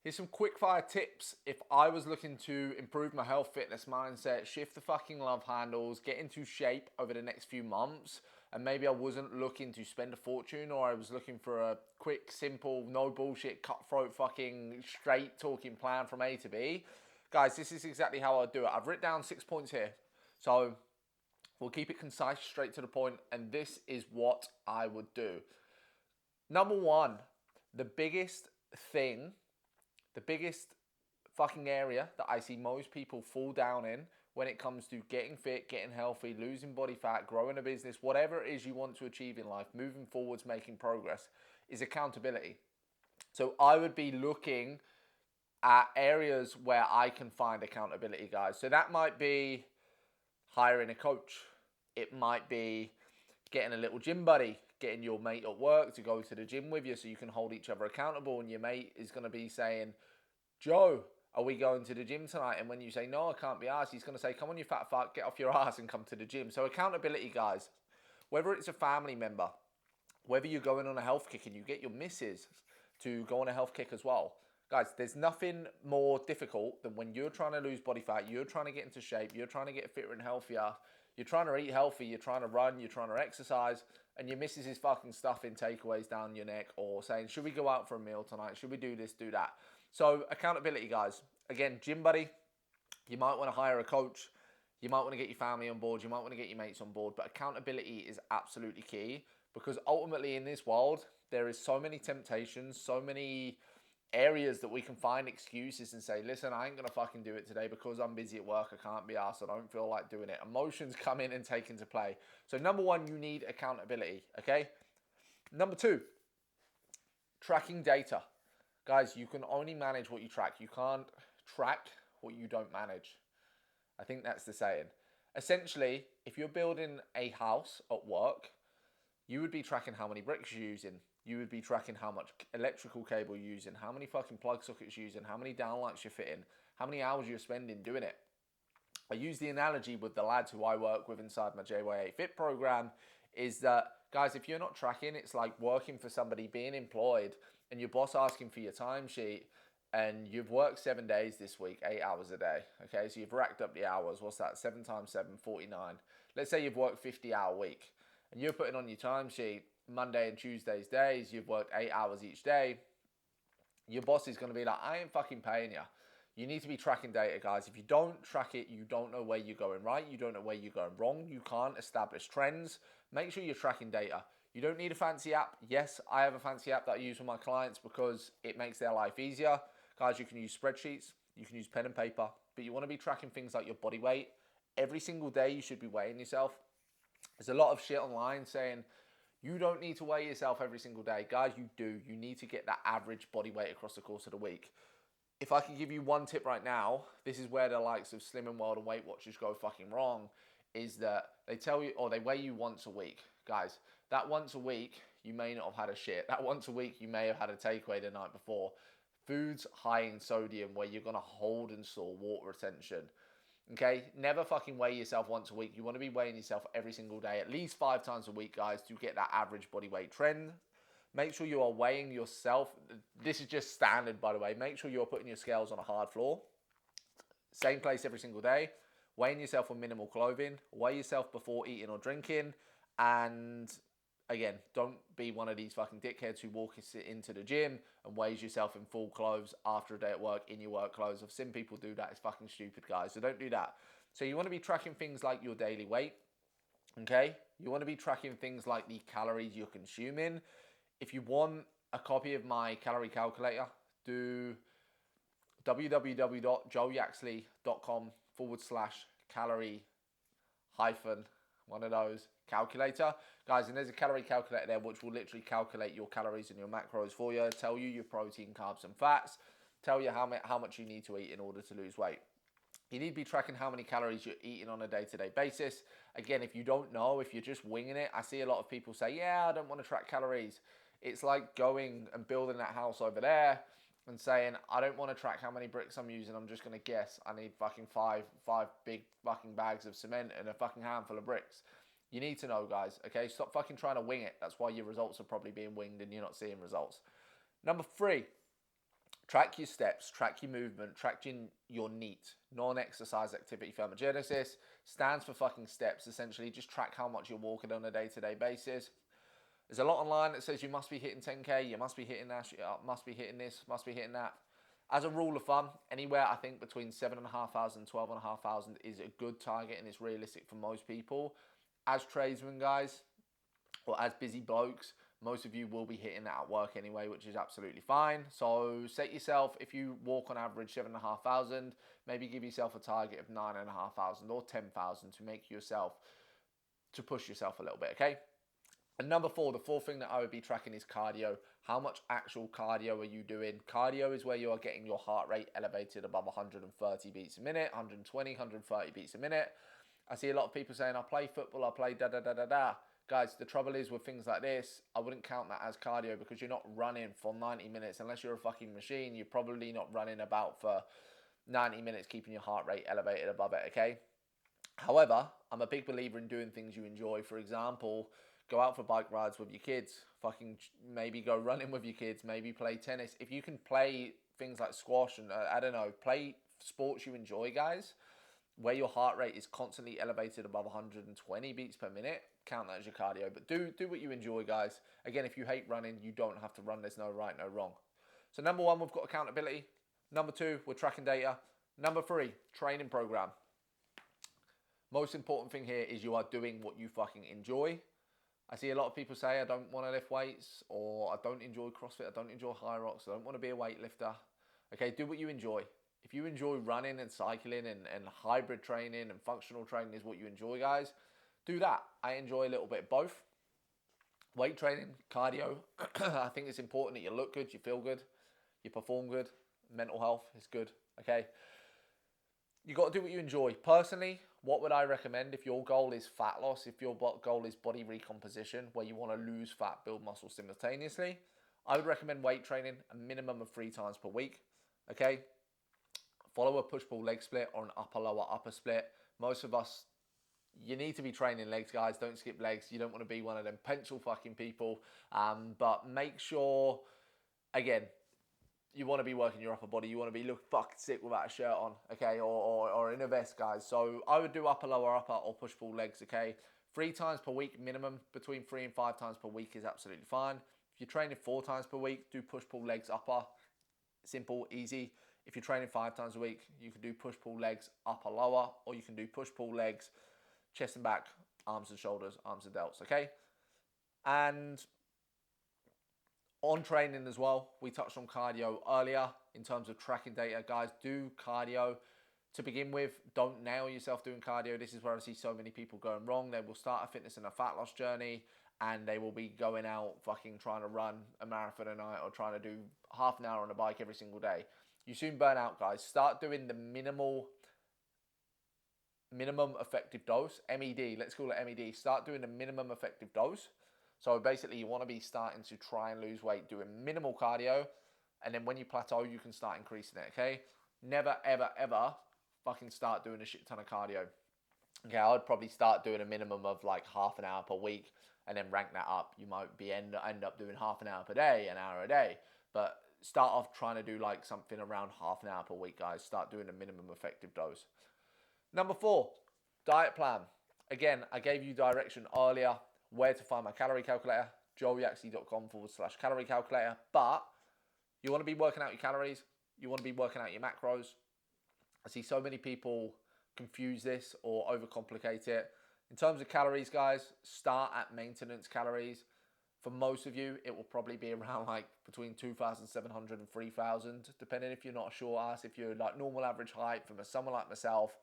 Here's some quick fire tips if I was looking to improve my health, fitness, mindset, shift the fucking love handles, get into shape over the next few months, and maybe I wasn't looking to spend a fortune, or I was looking for a quick, simple, no bullshit, cutthroat, fucking straight talking plan from A to B. Guys, this is exactly how I do it. I've written down 6 points here. So we'll keep it concise, straight to the point, and this is what I would do. Number one, the biggest thing, the biggest fucking area that I see most people fall down in when it comes to getting fit, getting healthy, losing body fat, growing a business, whatever it is you want to achieve in life, moving forwards, making progress, is accountability. So I would be looking at areas where I can find accountability, guys. So that might be hiring a coach. It might be getting a little gym buddy, getting your mate at work to go to the gym with you so you can hold each other accountable, and your mate is going to be saying, Joe, are we going to the gym tonight? And when you say, no, I can't be arsed, he's going to say, come on, you fat fuck, get off your ass and come to the gym. So accountability, guys, whether it's a family member, whether you're going on a health kick and you get your missus to go on a health kick as well. Guys, there's nothing more difficult than when you're trying to lose body fat, you're trying to get into shape, you're trying to get fitter and healthier, you're trying to eat healthy, you're trying to run, you're trying to exercise, and your missus is fucking stuffing takeaways down your neck or saying, should we go out for a meal tonight? Should we do this, do that? So accountability, guys. Again, gym buddy, you might want to hire a coach. You might want to get your family on board. You might want to get your mates on board. But accountability is absolutely key, because ultimately in this world, there is so many temptations, so many areas that we can find excuses and say, listen, I ain't going to fucking do it today because I'm busy at work. I can't be arsed. I don't feel like doing it. Emotions come in and take into play. So number one, you need accountability, okay? Number two, tracking data. Guys, you can only manage what you track. You can't track what you don't manage. I think that's the saying. Essentially, if you're building a house at work, you would be tracking how many bricks you're using. You would be tracking how much electrical cable you're using, how many fucking plug sockets you're using, how many downlights you're fitting, how many hours you're spending doing it. I use the analogy with the lads who I work with inside my JYA Fit program is that, guys, if you're not tracking, it's like working for somebody, being employed, and your boss asking for your timesheet, and you've worked 7 days this week, 8 hours a day. Okay, so you've racked up the hours. What's that? 7 times 7, 49. Let's say you've worked 50-hour week, and you're putting on your timesheet Monday and Tuesday's days. You've worked 8 hours each day. Your boss is going to be like, I ain't fucking paying you. You need to be tracking data, guys. If you don't track it, you don't know where you're going right. You don't know where you're going wrong. You can't establish trends. Make sure you're tracking data. You don't need a fancy app. Yes, I have a fancy app that I use for my clients because it makes their life easier. Guys, you can use spreadsheets. You can use pen and paper. But you want to be tracking things like your body weight. Every single day, you should be weighing yourself. There's a lot of shit online saying, you don't need to weigh yourself every single day. Guys, you do. You need to get that average body weight across the course of the week. If I can give you one tip right now, this is where the likes of Slimming World and Weight Watchers go fucking wrong, is that they tell you, or they weigh you once a week. Guys, that once a week, you may not have had a shit. That once a week, you may have had a takeaway the night before. Foods high in sodium where you're going to hold and store water retention. Okay, never fucking weigh yourself once a week. You want to be weighing yourself every single day, at least 5 times a week, guys, to get that average body weight trend. Make sure you are weighing yourself. This is just standard, by the way. Make sure you're putting your scales on a hard floor. Same place every single day. Weighing yourself with minimal clothing. Weigh yourself before eating or drinking. And again, don't be one of these fucking dickheads who walk into the gym and weighs yourself in full clothes after a day at work in your work clothes. I've seen people do that. It's fucking stupid, guys. So don't do that. So you want to be tracking things like your daily weight. Okay? You want to be tracking things like the calories you're consuming. If you want a copy of my calorie calculator, do www.joeyaxley.com/calorie hyphen one of those calculator. Guys, and there's a calorie calculator there which will literally calculate your calories and your macros for you, tell you your protein, carbs and fats, tell you how much you need to eat in order to lose weight. You need to be tracking how many calories you're eating on a day-to-day basis. Again, if you don't know, if you're just winging it, I see a lot of people say, yeah, I don't want to track calories. It's like going and building that house over there and saying, I don't want to track how many bricks I'm using. I'm just going to guess I need fucking five big fucking bags of cement and a fucking handful of bricks. You need to know, guys, okay? Stop fucking trying to wing it. That's why your results are probably being winged and you're not seeing results. Number 3, Track your steps, track your movement, track your NEAT, non-exercise activity thermogenesis, stands for fucking steps, essentially. Just track how much you're walking on a day-to-day basis. There's a lot online that says you must be hitting 10K, you must be hitting that, must be hitting this, must be hitting that. As a rule of thumb, anywhere I think between 7,500, 12,500 is a good target and it's realistic for most people. As tradesmen, guys, or as busy blokes, most of you will be hitting that at work anyway, which is absolutely fine. So set yourself, if you walk on average 7,500, maybe give yourself a target of 9,500 or 10,000 to make yourself, to push yourself a little bit, okay? And number four, the fourth thing that I would be tracking is cardio. How much actual cardio are you doing? Cardio is where you are getting your heart rate elevated above 130 beats a minute, 120, 130 beats a minute. I see a lot of people saying, I play football, I play da-da-da-da-da. Guys, the trouble is with things like this, I wouldn't count that as cardio because you're not running for 90 minutes. Unless you're a fucking machine, you're probably not running about for 90 minutes, keeping your heart rate elevated above it, okay? However, I'm a big believer in doing things you enjoy. For example, go out for bike rides with your kids, fucking maybe go running with your kids, maybe play tennis. If you can play things like squash and, I don't know, play sports you enjoy, guys, where your heart rate is constantly elevated above 120 beats per minute, count that as your cardio. But do what you enjoy, guys. Again, if you hate running, you don't have to run. There's no right, no wrong. So number one, we've got accountability. Number two, we're tracking data. Number three, training program. Most important thing here is you are doing what you fucking enjoy. I see a lot of people say, I don't want to lift weights, or I don't enjoy CrossFit, I don't enjoy high rocks, I don't want to be a weightlifter. Okay, do what you enjoy. If you enjoy running and cycling and hybrid training and functional training is what you enjoy, guys, do that. I enjoy a little bit of both. Weight training, cardio. I think it's important that you look good, you feel good, you perform good. Mental health is good, okay? You got to do what you enjoy. Personally, what would I recommend if your goal is fat loss, if your goal is body recomposition, where you want to lose fat, build muscle simultaneously? I would recommend weight training a minimum of 3 times per week, okay? Follow a push-pull leg split or an upper-lower-upper split. Most of us, you need to be training legs, guys. Don't skip legs. You don't want to be one of them pencil fucking people. But make sure, again, you want to be working your upper body. You want to be looking fucking sick without a shirt on, okay? Or in a vest, guys. So I would do upper-lower-upper or push-pull legs, okay? 3 times per week minimum. Between 3 and 5 times per week is absolutely fine. If you're training 4 times per week, do push-pull legs upper. Simple, easy. If you're training 5 times a week, you can do push-pull legs upper lower, or you can do push-pull legs chest and back, arms and shoulders, arms and delts, okay? And on training as well, we touched on cardio earlier in terms of tracking data. Guys, do cardio. To begin with, don't nail yourself doing cardio. This is where I see so many people going wrong. They will start a fitness and a fat loss journey, and they will be going out fucking trying to run a marathon a night or trying to do half an hour on a bike every single day. You soon burn out, guys. Start doing the minimum effective dose, MED. Let's call it MED. Start doing the minimum effective dose. So basically, you want to be starting to try and lose weight, doing minimal cardio, and then when you plateau, you can start increasing it, okay? Never, ever, ever fucking start doing a shit ton of cardio. Okay, I would probably start doing a minimum of like half an hour per week and then rank that up. You might be end up doing half an hour per day, an hour a day, but start off trying to do like something around half an hour per week, guys. Start doing a minimum effective dose. Number 4, diet plan. Again, I gave you direction earlier where to find my calorie calculator, joelyaxley.com/calorie calculator. But you want to be working out your calories. You want to be working out your macros. I see so many people confuse this or overcomplicate it. In terms of calories, guys, start at maintenance calories. For most of you, it will probably be around like between 2,700 and 3,000, depending if you're not a short ass. If you're like normal average height from someone like myself,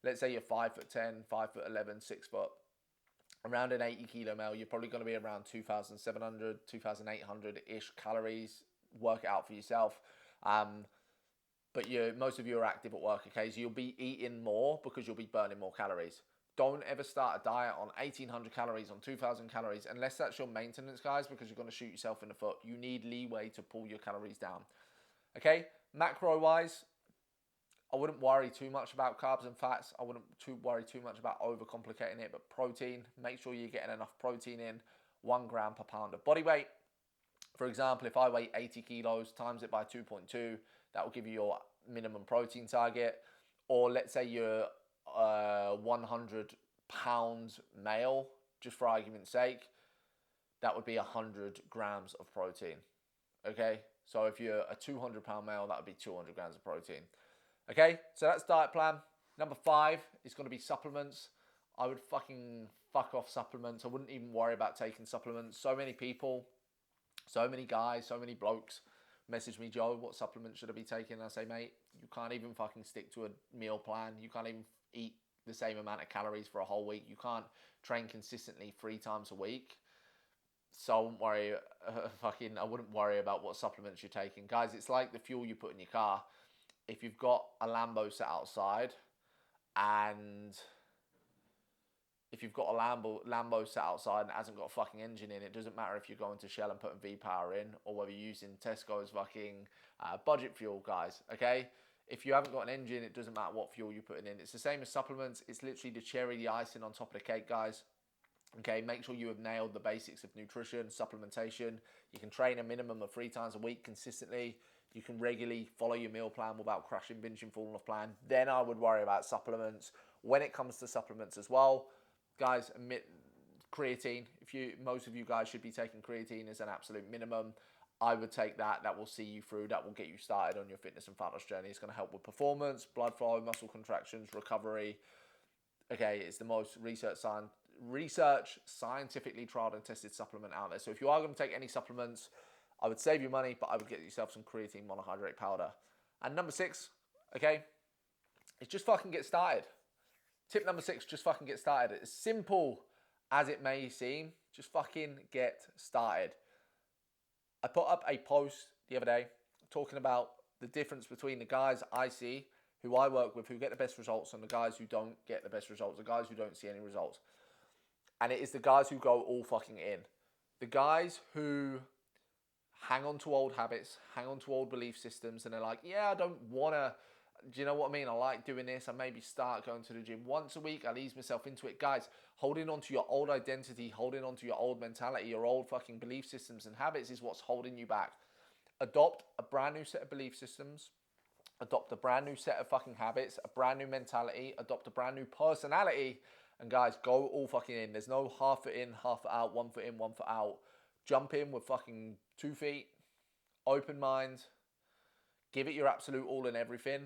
let's say you're 5'10", 5'11", 6 foot, around an 80 kilo male, you're probably going to be around 2,700, 2,800-ish calories. Work it out for yourself. But most of you are active at work, okay? So you'll be eating more because you'll be burning more calories. Don't ever start a diet on 1,800 calories, on 2,000 calories, unless that's your maintenance, guys, because you're going to shoot yourself in the foot. You need leeway to pull your calories down, okay? Macro-wise, I wouldn't worry too much about carbs and fats. I wouldn't worry too much about overcomplicating it, but protein, make sure you're getting enough protein in, 1 gram per pound of body weight. For example, if I weigh 80 kilos, times it by 2.2, that will give you your minimum protein target. Or let's say you're 100 pounds male, just for argument's sake, that would be 100 grams of protein. Okay, so if you're a 200-pound male, that would be 200 grams of protein. Okay, so that's diet plan. Number 5 is going to be supplements. I would fucking fuck off supplements. I wouldn't even worry about taking supplements. So many people, so many guys, so many blokes message me, Joe, what supplements should I be taking? And I say, mate, you can't even fucking stick to a meal plan. You can't even eat the same amount of calories for a whole week. You can't train consistently 3 times a week. So I wouldn't worry, I wouldn't worry about what supplements you're taking. Guys, it's like the fuel you put in your car. If you've got a Lambo set outside, and if you've got a Lambo set outside and it hasn't got a fucking engine in, it doesn't matter if you're going to Shell and putting V-Power in, or whether you're using Tesco's fucking budget fuel, guys, okay? If you haven't got an engine, it doesn't matter what fuel you're putting in. It's the same as supplements. It's literally the cherry, the icing on top of the cake, guys. Okay, make sure you have nailed the basics of nutrition, supplementation. You can train a minimum of 3 times a week consistently. You can regularly follow your meal plan without crashing, binging, falling off plan. Then I would worry about supplements. When it comes to supplements as well, guys, creatine. Most of you guys should be taking creatine as an absolute minimum. I would take that. That will see you through. That will get you started on your fitness and fat loss journey. It's going to help with performance, blood flow, muscle contractions, recovery. Okay, it's the most research scientifically trialed and tested supplement out there. So if you are going to take any supplements, I would save you money, but I would get yourself some creatine monohydrate powder. And number 6, okay, is just fucking get started. Tip number 6, just fucking get started. As simple as it may seem, just fucking get started. I put up a post the other day talking about the difference between the guys I see, who I work with, who get the best results, and the guys who don't get the best results, the guys who don't see any results. And it is the guys who go all fucking in. The guys who hang on to old habits, hang on to old belief systems, and they're like, yeah, I don't want to, do you know what I mean? I like doing this. I maybe start going to the gym once a week. I'll ease myself into it. Guys, holding on to your old identity, holding on to your old mentality, your old fucking belief systems and habits is what's holding you back. Adopt a brand new set of belief systems. Adopt a brand new set of fucking habits, a brand new mentality, adopt a brand new personality, and guys, go all fucking in. There's no half foot in, half foot out, 1 foot in, 1 foot out. Jump in with fucking 2 feet, open mind, give it your absolute all in everything,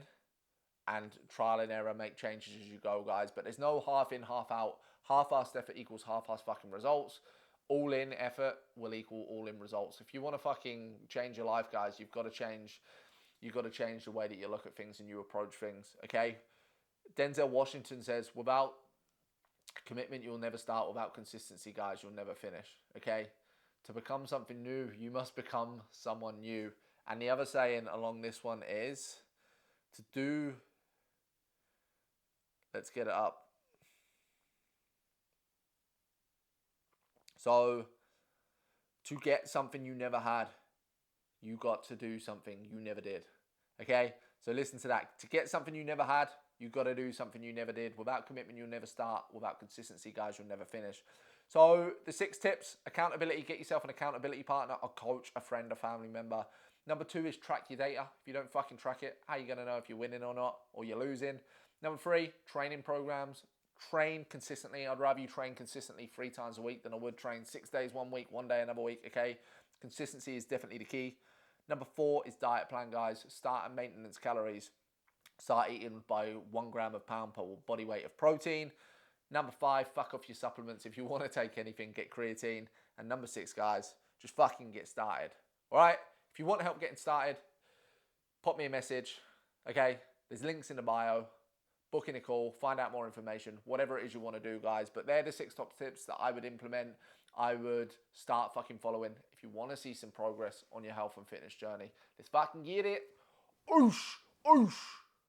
and trial and error, make changes as you go, guys. But there's no half in, half out. Half-assed effort equals half-assed fucking results. All in effort will equal all in results. If you want to fucking change your life, guys, you've got to change the way that you look at things and you approach things, okay? Denzel Washington says, without commitment, you'll never start. Without consistency, guys, you'll never finish, okay? To become something new, you must become someone new. And the other saying along this one is to do, let's get it up. So, to get something you never had, you got to do something you never did. Okay? So listen to that. To get something you never had, you got to do something you never did. Without commitment, you'll never start. Without consistency, guys, you'll never finish. So the 6 tips: accountability, get yourself an accountability partner, a coach, a friend, a family member. Number 2 is track your data. If you don't fucking track it, how are you going to know if you're winning or not, or you're losing? Number 3, training programs. Train consistently. I'd rather you train consistently 3 times a week than I would train 6 days 1 week, 1 day another week, okay? Consistency is definitely the key. Number 4 is diet plan, guys. Start and maintenance calories. Start eating by 1 gram of pound per body weight of protein. Number 5, fuck off your supplements. If you want to take anything, get creatine. And number 6, guys, just fucking get started. All right? If you want help getting started, pop me a message, okay? There's links in the bio. Book in a call, find out more information, whatever it is you want to do, guys. But they're the 6 top tips that I would implement. I would start fucking following if you want to see some progress on your health and fitness journey. Let's fucking get it. Oosh, oosh.